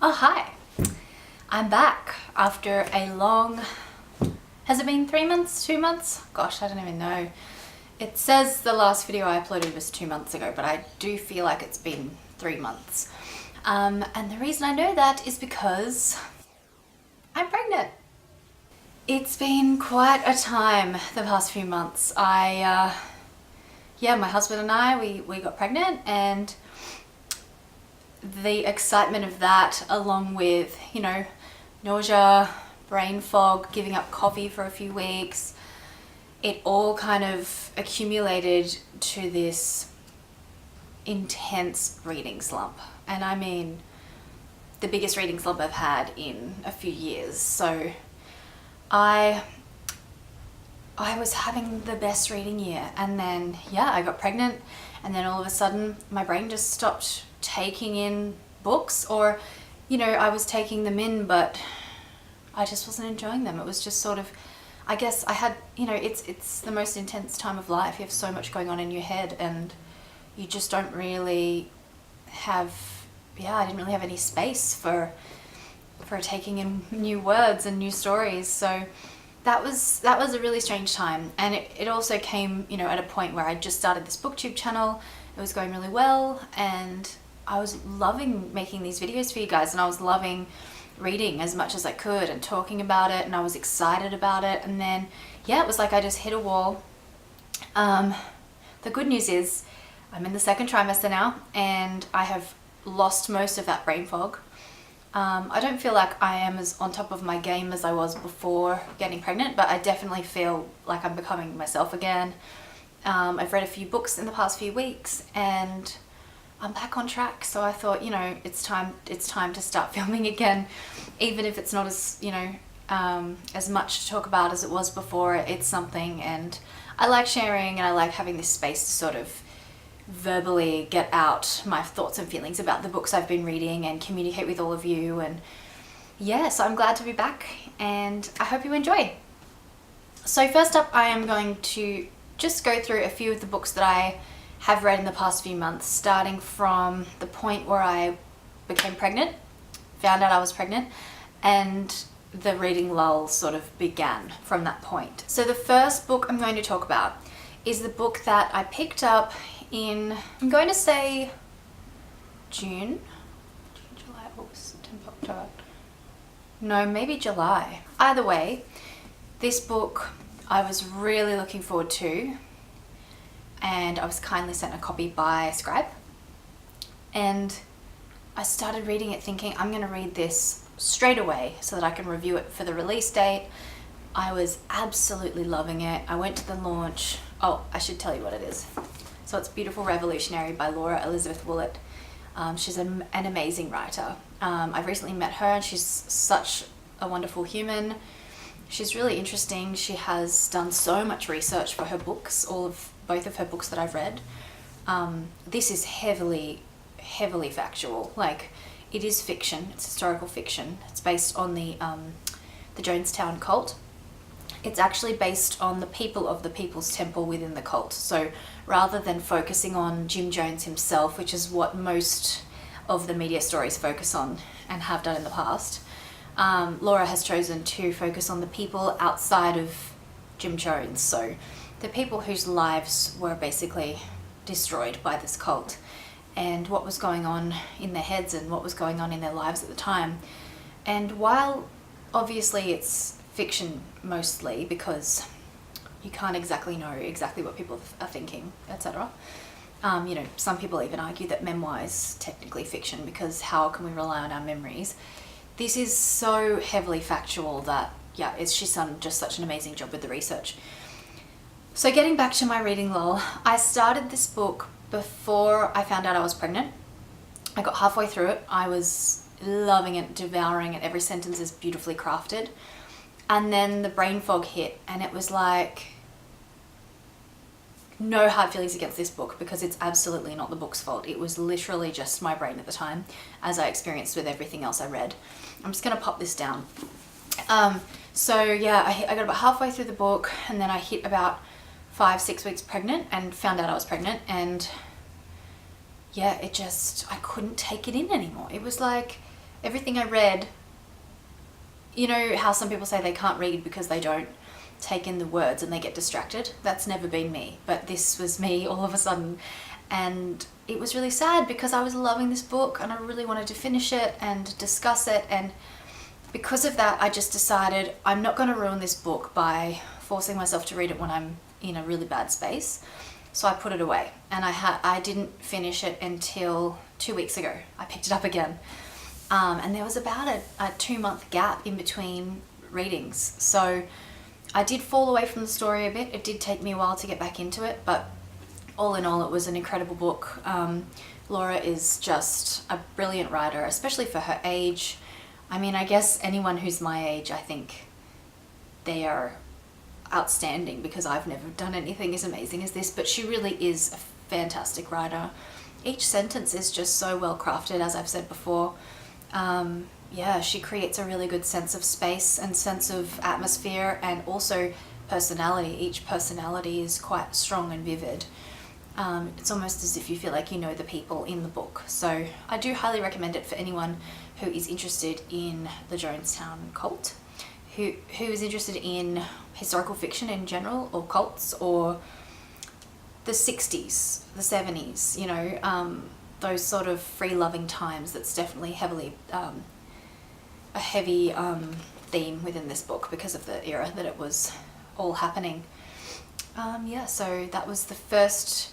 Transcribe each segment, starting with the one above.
Oh, hi. I'm back after a long, has it been 3 months, 2 months? Gosh, I don't even know. It says the last video I uploaded was 2 months ago, but I do feel like it's been 3 months. And the reason I know that is because I'm pregnant. It's been quite a time the past few months. My husband and I, we got pregnant, and the excitement of that, along with, nausea, brain fog, giving up coffee for a few weeks, it all kind of accumulated to this intense reading slump. And I mean, the biggest reading slump I've had in a few years. So I was having the best reading year, and then I got pregnant, and then all of a sudden my brain just stopped taking in books, or I was taking them in, but I just wasn't enjoying them. It was just sort of, I guess I had, it's the most intense time of life. You have so much going on in your head, and you just don't really have, I didn't really have any space for taking in new words and new stories. So that was a really strange time. And it also came, at a point where I just started this booktube channel. It was going really well, and I was loving making these videos for you guys, and I was loving reading as much as I could and talking about it, and I was excited about it. And then it was like I just hit a wall. The good news is I'm in the second trimester now, and I have lost most of that brain fog. I don't feel like I am as on top of my game as I was before getting pregnant, but I definitely feel like I'm becoming myself again. I've read a few books in the past few weeks, and I'm back on track. So I thought, it's time to start filming again, even if it's not as much to talk about as it was before. It's something, and I like sharing, and I like having this space to sort of verbally get out my thoughts and feelings about the books I've been reading and communicate with all of you. And so I'm glad to be back, and I hope you enjoy. So first up, I am going to just go through a few of the books that I have read in the past few months, starting from the point where I became pregnant, found out I was pregnant, and the reading lull sort of began from that point. So the first book I'm going to talk about is the book that I picked up in, I'm going to say June, July, August, September, October. No, maybe July. Either way, this book I was really looking forward to, and I was kindly sent a copy by Scribe, and I started reading it thinking I'm going to read this straight away so that I can review it for the release date. I was absolutely loving it. I went to the launch. Oh, I should tell you what it is. So it's Beautiful Revolutionary by Laura Elizabeth Willett. She's an amazing writer. I've recently met her, and she's such a wonderful human. She's really interesting. She has done so much research for her books, both of her books that I've read. This is heavily factual. Like, it is fiction. It's historical fiction. It's based on the Jonestown cult. It's actually based on the people of the People's Temple within the cult. So rather than focusing on Jim Jones himself, which is what most of the media stories focus on and have done in the past, Laura has chosen to focus on the people outside of Jim Jones. So the people whose lives were basically destroyed by this cult, and what was going on in their heads and what was going on in their lives at the time. And while obviously it's fiction mostly, because you can't exactly know exactly what people are thinking, etc. Some people even argue that memoir is technically fiction, because how can we rely on our memories? This is so heavily factual that, she's done just such an amazing job with the research. So getting back to my reading lull, I started this book before I found out I was pregnant. I got halfway through it. I was loving it, devouring it. Every sentence is beautifully crafted. And then the brain fog hit, and it was like, no hard feelings against this book, because it's absolutely not the book's fault. It was literally just my brain at the time, as I experienced with everything else I read. I'm just going to pop this down. I got about halfway through the book, and then I hit about 5-6 weeks pregnant and found out I was pregnant, and I couldn't take it in anymore. It was like everything I read, you know how some people say they can't read because they don't take in the words and they get distracted? That's never been me, but this was me all of a sudden. And it was really sad because I was loving this book and I really wanted to finish it and discuss it, and because of that I just decided I'm not going to ruin this book by forcing myself to read it when I'm in a really bad space. So I put it away, and I didn't finish it until 2 weeks ago. I picked it up again, and there was about a 2-month gap in between readings, so I did fall away from the story a bit. It did take me a while to get back into it, but all in all, it was an incredible book. Laura is just a brilliant writer, especially for her age. I mean, I guess anyone who's my age, I think they are outstanding, because I've never done anything as amazing as this, but she really is a fantastic writer. Each sentence is just so well crafted, as I've said before. Yeah, she creates a really good sense of space and sense of atmosphere, and also personality. Each personality is quite strong and vivid. It's almost as if you feel like you know the people in the book. So I do highly recommend it for anyone who is interested in the Jonestown cult, who is interested in historical fiction in general, or cults, or the 60s, the 70s, you know, those sort of free-loving times. That's definitely a heavy theme within this book because of the era that it was all happening. Yeah, so that was the first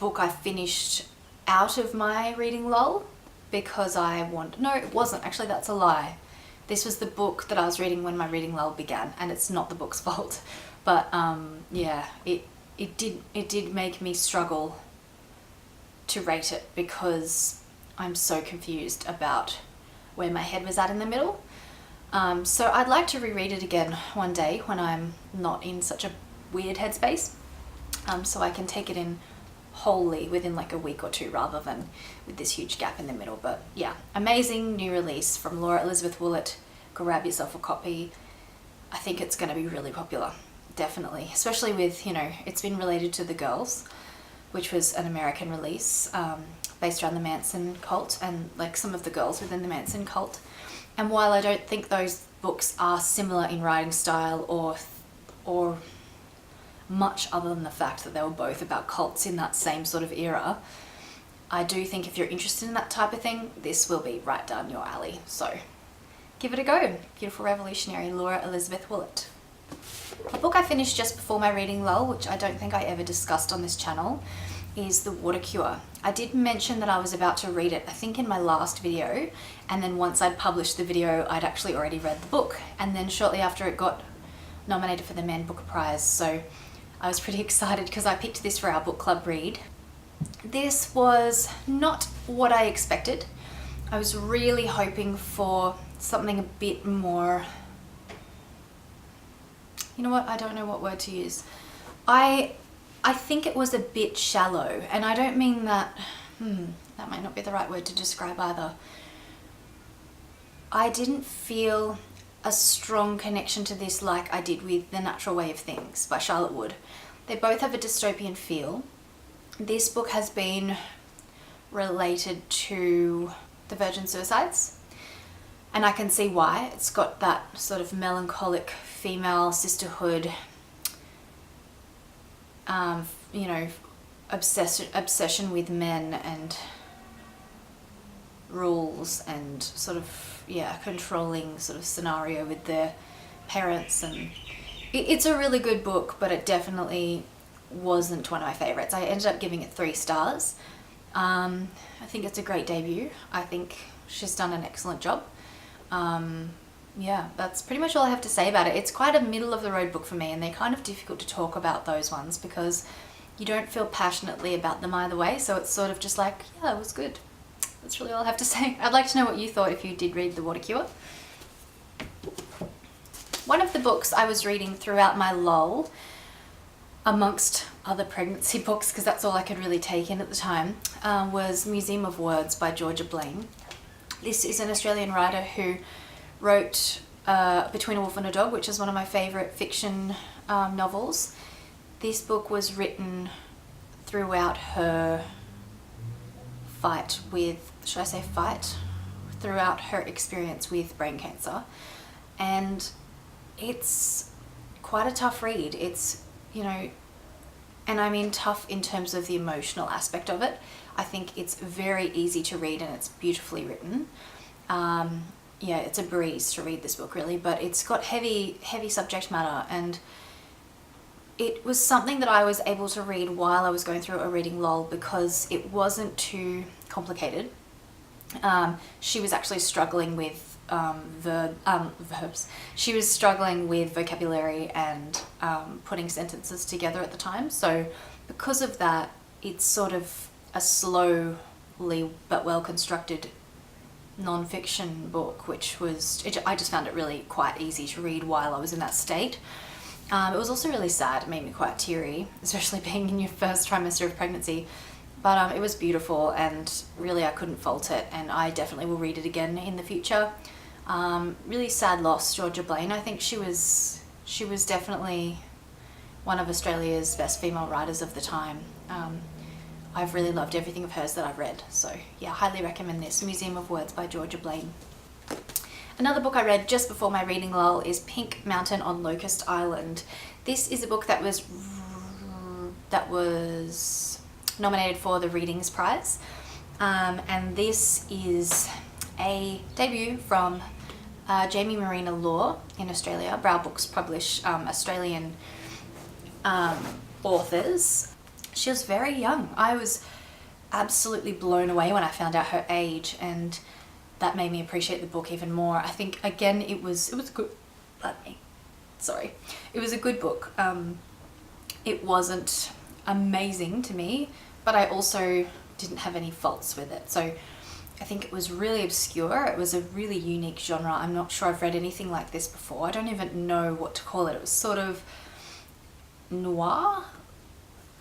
book I finished out of my reading lull because no, it wasn't. Actually, that's a lie. This was the book that I was reading when my reading lull began, and it's not the book's fault. But yeah, it did make me struggle to rate it because I'm so confused about where my head was at in the middle. So I'd like to reread it again one day when I'm not in such a weird headspace, so I can take it in wholly within like a week or two rather than with this huge gap in the middle. But yeah, amazing new release from Laura Elizabeth Willett. Grab yourself a copy. I think it's going to be really popular, definitely, especially with, you know, it's been related to The Girls, which was an American release based around the Manson cult and like some of the girls within the Manson cult. And while I don't think those books are similar in writing style or much other than the fact that they were both about cults in that same sort of era, I do think if you're interested in that type of thing, this will be right down your alley. So give it a go. Beautiful Revolutionary, Laura Elizabeth Willett. A book I finished just before my reading lull, which I don't think I ever discussed on this channel, is The Water Cure. I did mention that I was about to read it, I think in my last video, and then once I'd published the video, I'd actually already read the book, and then shortly after it got nominated for the Man Booker Prize, so I was pretty excited because I picked this for our book club read. This was not what I expected. I was really hoping for something a bit more, you know what, I don't know what word to use. I think it was a bit shallow, and I don't mean that, that might not be the right word to describe either. I didn't feel a strong connection to this like I did with The Natural Way of Things by Charlotte Wood. They both have a dystopian feel. This book has been related to the Virgin Suicides, and I can see why. It's got that sort of melancholic female sisterhood, you know, obsession with men and rules and sort of, yeah, controlling sort of scenario with their parents. And it's a really good book, but it definitely wasn't one of my favorites. I ended up giving it 3 stars. I think it's a great debut. I think she's done an excellent job. Yeah, that's pretty much all I have to say about it. It's quite a middle of the road book for me, and they're kind of difficult to talk about, those ones, because you don't feel passionately about them either way. So it's sort of just like, yeah, it was good. That's really all I have to say. I'd like to know what you thought if you did read The Water Cure. One of the books I was reading throughout my lull, amongst other pregnancy books, because that's all I could really take in at the time, was Museum of Words by Georgia Blaine. This is an Australian writer who wrote Between a Wolf and a Dog, which is one of my favourite fiction novels. This book was written throughout her fight with, should I say fight? throughout her experience with brain cancer. And it's quite a tough read. It's, you know, and I mean tough in terms of the emotional aspect of it. I think it's very easy to read and it's beautifully written. Yeah, it's a breeze to read this book really, but it's got heavy subject matter, and it was something that I was able to read while I was going through a reading lull because it wasn't too complicated. She was actually struggling with verbs. She was struggling with vocabulary and putting sentences together at the time. So because of that, it's sort of a slowly but well constructed non-fiction book, which was, I just found it really quite easy to read while I was in that state. It was also really sad. It made me quite teary, especially being in your first trimester of pregnancy. But it was beautiful, and really I couldn't fault it, and I definitely will read it again in the future. Really sad loss, Georgia Blaine. I think she was definitely one of Australia's best female writers of the time. I've really loved everything of hers that I've read. So yeah, highly recommend this, Museum of Words by Georgia Blaine. Another book I read just before my reading lull is Pink Mountain on Locust Island. This is a book that was nominated for the Readings Prize. And this is a debut from Jamie Marina Law in Australia. Brow Books publish Australian authors. She was very young. I was absolutely blown away when I found out her age, and that made me appreciate the book even more. I think, again, it was good. It was a good book. It wasn't amazing to me, but I also didn't have any faults with it. So I think it was really obscure. It was a really unique genre. I'm not sure I've read anything like this before. I don't even know what to call it. It was sort of noir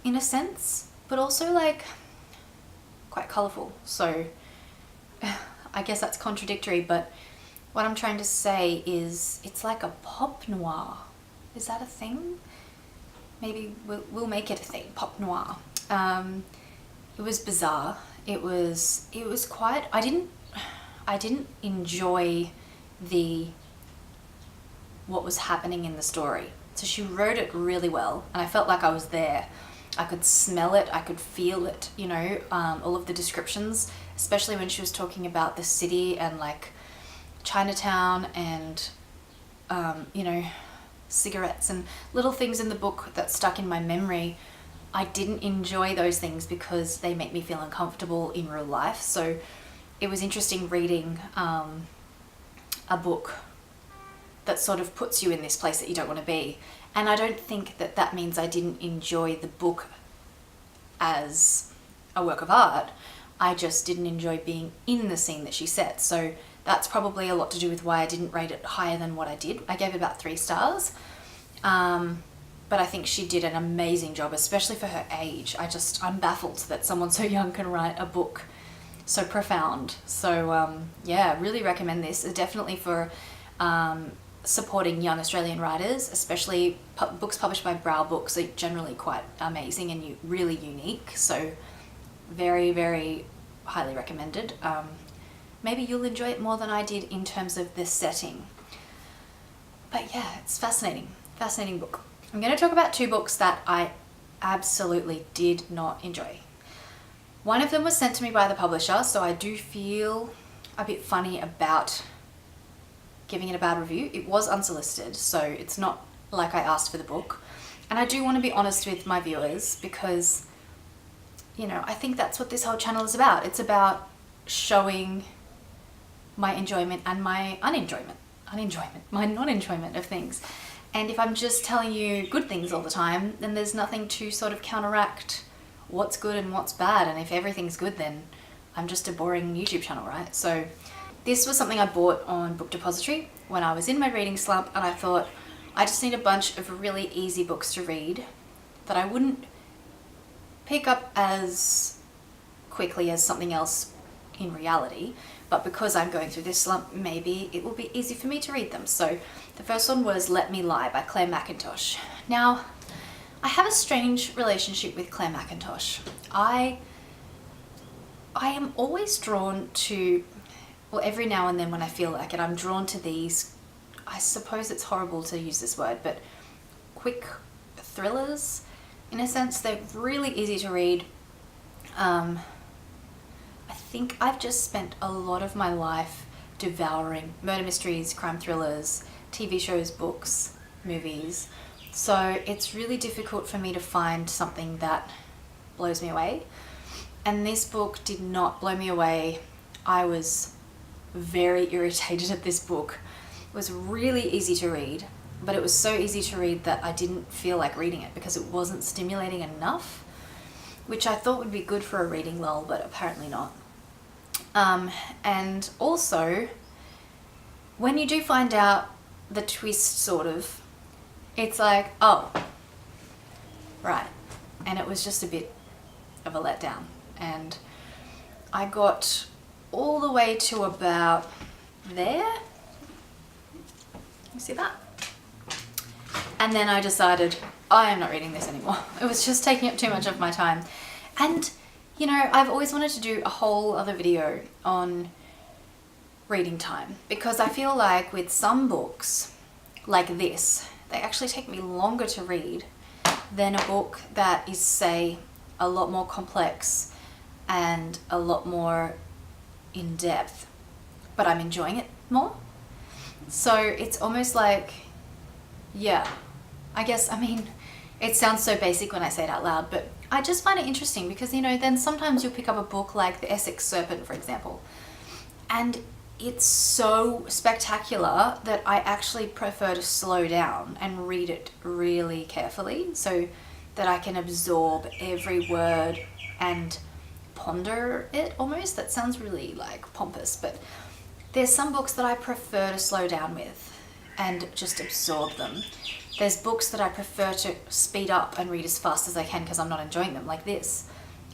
in a sense, but also like quite colourful. So I guess that's contradictory, but what I'm trying to say is it's like a pop noir. Is that a thing? Maybe we'll make it a thing, pop noir. It was bizarre. It was quite, I didn't enjoy what was happening in the story. So she wrote it really well, and I felt like I was there. I could smell it, I could feel it, you know, all of the descriptions, especially when she was talking about the city and like Chinatown and, you know, cigarettes and little things in the book that stuck in my memory. I didn't enjoy those things because they make me feel uncomfortable in real life. So it was interesting reading a book that sort of puts you in this place that you don't want to be. And I don't think that that means I didn't enjoy the book as a work of art. I just didn't enjoy being in the scene that she set. So that's probably a lot to do with why I didn't rate it higher than what I did. I gave it about 3 stars. But I think she did an amazing job, especially for her age. I'm baffled that someone so young can write a book so profound. So yeah, really recommend this. Definitely for supporting young Australian writers, especially books published by Brow Books are generally quite amazing and really unique. So very, very highly recommended. Maybe you'll enjoy it more than I did in terms of the setting. But yeah, it's fascinating book. I'm going to talk about 2 books that I absolutely did not enjoy. One of them was sent to me by the publisher, so I do feel a bit funny about giving it a bad review. It was unsolicited, so it's not like I asked for the book. And I do want to be honest with my viewers because, you know, I think that's what this whole channel is about. It's about showing my enjoyment and my my non-enjoyment of things. And if I'm just telling you good things all the time, then there's nothing to sort of counteract what's good and what's bad. And if everything's good, then I'm just a boring YouTube channel, right? So this was something I bought on Book Depository when I was in my reading slump, and I thought I just need a bunch of really easy books to read that I wouldn't pick up as quickly as something else in reality, but because I'm going through this slump, maybe it will be easy for me to read them. So the first one was Let Me Lie by Claire Mackintosh. Now, I have a strange relationship with Claire Mackintosh. I am always drawn to well, every now and then when I feel like it, I'm drawn to these, I suppose it's horrible to use this word, but quick thrillers. In a sense, they're really easy to read. I think I've just spent a lot of my life devouring murder mysteries, crime thrillers, TV shows, books, movies. So it's really difficult for me to find something that blows me away. And this book did not blow me away. I was very irritated at this book. It was really easy to read, but it was so easy to read that I didn't feel like reading it because it wasn't stimulating enough, which I thought would be good for a reading lull, but apparently not. And also, when you do find out the twist, sort of, it's like, oh, right. And it was just a bit of a letdown. And I got all the way to about there. You see that? And then I decided, I am not reading this anymore. It was just taking up too much of my time. And, you know, I've always wanted to do a whole other video on reading time, because I feel like with some books like this, they actually take me longer to read than a book that is, say, a lot more complex and a lot more in depth, but I'm enjoying it more. So it's almost like, yeah, I guess, I mean, it sounds so basic when I say it out loud, but I just find it interesting because, you know, then sometimes you'll pick up a book like The Essex Serpent, for example, and it's so spectacular that I actually prefer to slow down and read it really carefully so that I can absorb every word and ponder it almost. That sounds really like pompous, but there's some books that I prefer to slow down with and just absorb them. There's books that I prefer to speed up and read as fast as I can because I'm not enjoying them, like this.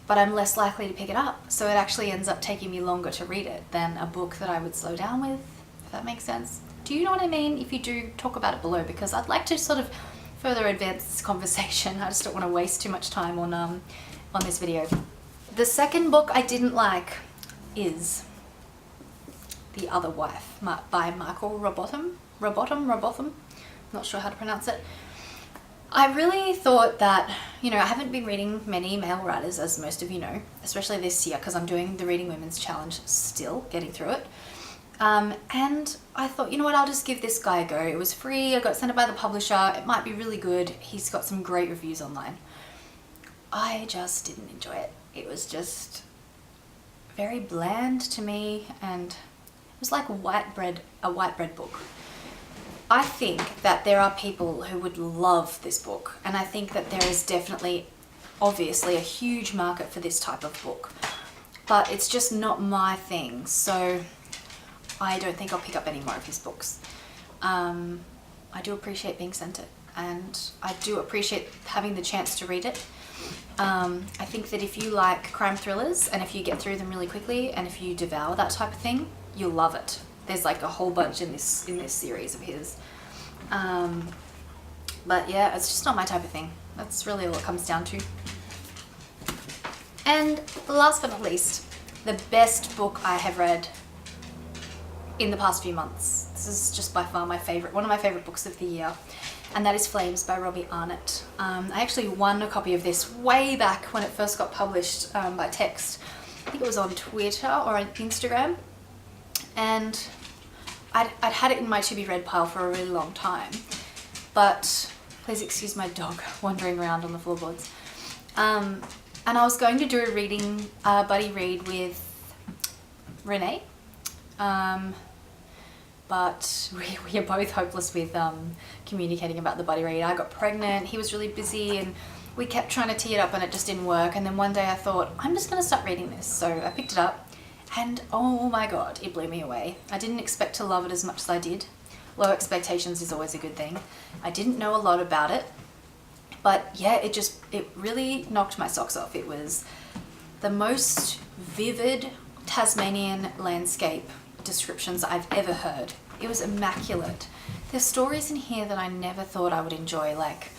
But I'm less likely to pick it up. So it actually ends up taking me longer to read it than a book that I would slow down with, if that makes sense. Do you know what I mean? If you do, talk about it below, because I'd like to sort of further advance this conversation. I just don't want to waste too much time on this video. The second book I didn't like is The Other Wife by Michael Robotham. Not sure how to pronounce it. I really thought that, you know, I haven't been reading many male writers, as most of you know, especially this year because I'm doing the Reading Women's Challenge still, getting through it. And I thought, you know what, I'll just give this guy a go. It was free, I got sent it by the publisher, it might be really good. He's got some great reviews online. I just didn't enjoy it. It was just very bland to me, and it was like a white bread book. I think that there are people who would love this book, and I think that there is definitely, obviously, a huge market for this type of book, but it's just not my thing, so I don't think I'll pick up any more of his books. I do appreciate being sent it, and I do appreciate having the chance to read it. I think that if you like crime thrillers, and if you get through them really quickly, and if you devour that type of thing, you'll love it. There's like a whole bunch in this series of his. But yeah, it's just not my type of thing. That's really all it comes down to. And last but not least, the best book I have read in the past few months. This is just by far my favorite, one of my favorite books of the year, and that is Flames by Robbie Arnott. I actually won a copy of this way back when it first got published by text. I think it was on Twitter or on Instagram. And I'd had it in my to be read pile for a really long time, but please excuse my dog wandering around on the floorboards. And I was going to do a reading, buddy read with Renee, but we are both hopeless with communicating about the buddy read. I got pregnant, he was really busy, and we kept trying to tee it up and it just didn't work. And then one day I thought, I'm just going to start reading this. So I picked it up. And oh my god, it blew me away. I didn't expect to love it as much as I did. Low expectations is always a good thing. I didn't know a lot about it, but yeah, it really knocked my socks off. It was the most vivid Tasmanian landscape descriptions I've ever heard. It was immaculate. There's stories in here that I never thought I would enjoy, like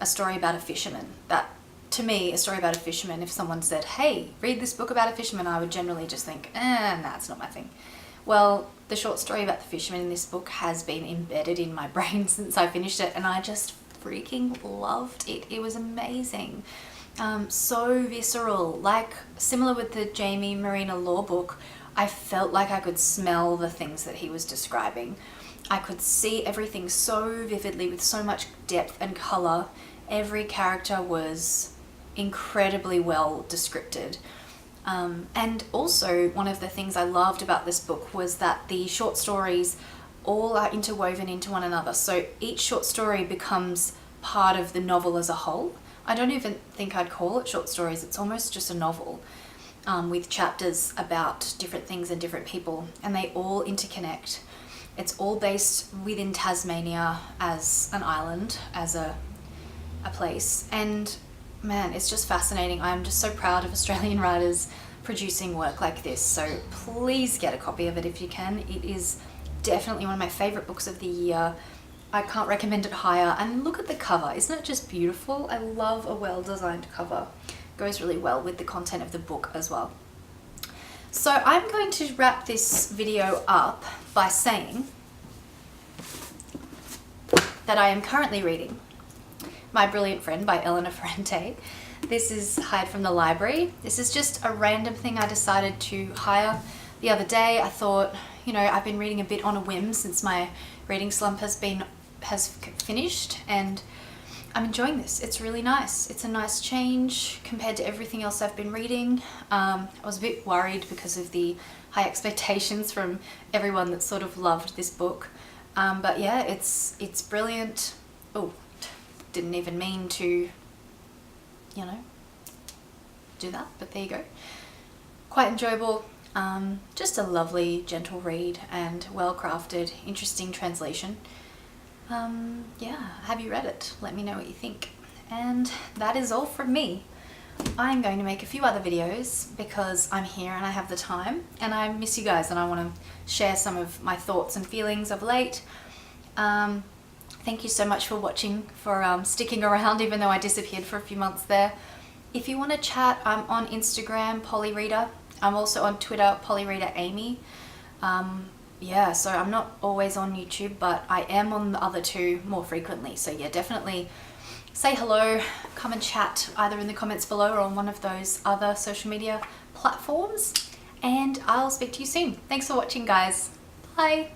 a story about a fisherman. That, to me, a story about a fisherman, if someone said, hey, read this book about a fisherman, I would generally just think, nah, it's not my thing. Well, the short story about the fisherman in this book has been embedded in my brain since I finished it, and I just freaking loved it. It was amazing. So visceral, like similar with the Jamie Marina Law book. I felt like I could smell the things that he was describing. I could see everything so vividly with so much depth and color. Every character was incredibly well descripted. And also one of the things I loved about this book was that the short stories all are interwoven into one another. So each short story becomes part of the novel as a whole. I don't even think I'd call it short stories. It's almost just a novel with chapters about different things and different people, and they all interconnect. It's all based within Tasmania as an island, as a place. And man, it's just fascinating. I'm just so proud of Australian writers producing work like this. So please get a copy of it if you can. It is definitely one of my favorite books of the year. I can't recommend it higher. And look at the cover. Isn't it just beautiful? I love a well-designed cover. It goes really well with the content of the book as well. So I'm going to wrap this video up by saying that I am currently reading My Brilliant Friend by Eleanor Ferrante. This is hired from the library. This is just a random thing I decided to hire the other day. I thought, you know, I've been reading a bit on a whim since my reading slump has finished, and I'm enjoying this. It's really nice. It's a nice change compared to everything else I've been reading. I was a bit worried because of the high expectations from everyone that sort of loved this book. But yeah, it's brilliant. Oh, didn't even mean to, you know, do that, but there you go. Quite enjoyable. Just a lovely, gentle read and well-crafted, interesting translation. Yeah, have you read it? Let me know what you think. And that is all from me. I'm going to make a few other videos because I'm here and I have the time, and I miss you guys and I want to share some of my thoughts and feelings of late. Thank you so much for watching, for sticking around even though I disappeared for a few months there. If you want to chat, I'm on Instagram, polyreader. I'm also on Twitter, polyreader Amy. Yeah, so I'm not always on YouTube, but I am on the other two more frequently. So yeah, definitely say hello, come and chat either in the comments below or on one of those other social media platforms. And I'll speak to you soon. Thanks for watching, guys. Bye.